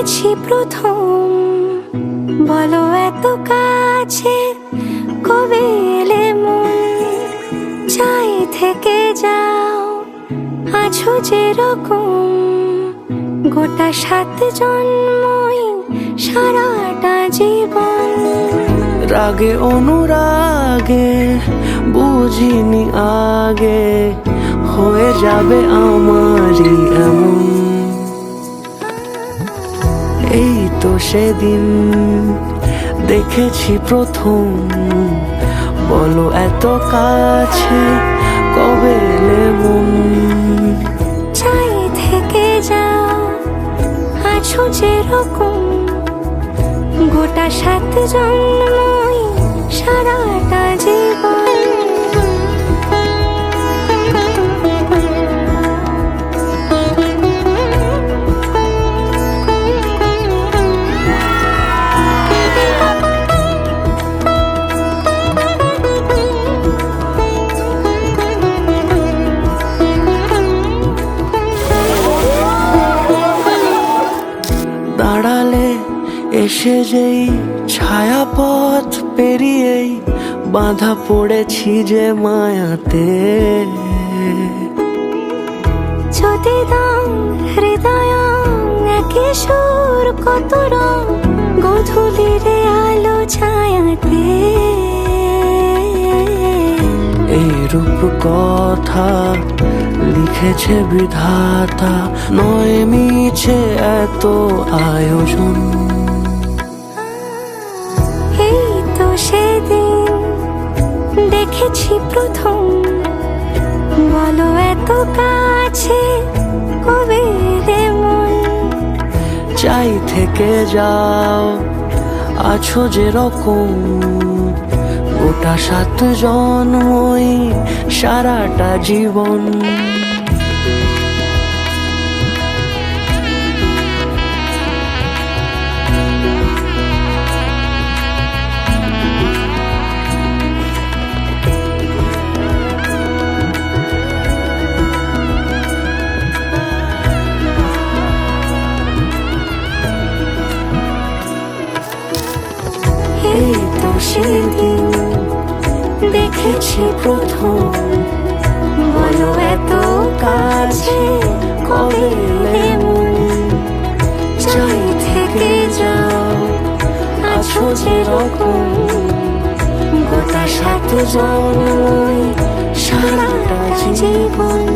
দেখেছি প্রথম, বলো এত কাছে কবে এলে মন, চাই থেকে যাও আছো যেরকম, গোটা 7 জন্মই সারাটা জীবন। রাগে অনুরাগে বুঝিনি আগে, হয়ে যাবে আমারই এমন। এই তো সেদিন দেখেছি প্রথম, বলো এত কাছে কবে এলে মন, চাই থেকে যাও আছো যেরকম, গোটা 7 জন্মই সারাটা জীবন। দাঁড়ালে এসে যেই ছায়াপথ পেরিয়েই বাঁধা পড়েছি যে মায়াতে। যদি দাও হৃদয় একই সুর কত রং, গধূলির আলো ছায়াতে। এই রূপ কথা লিখেছে বিধাতা, নয় মিছে এত আয়োজন। এই তো সেদিন দেখেছি প্রথম, বলো এত কাছে কবে এলে মন, চাই থেকে যাও আছো যেরকম, গোটা 7 জন্মই সারাটা জীবন। এই তো সেদিন দেখেছি প্রথম, বলো এত কাছে কবে এলে মন, চাই থেকে যাও আছো যেরকম, গোটা 7 জন্মই সারাটা জীবন।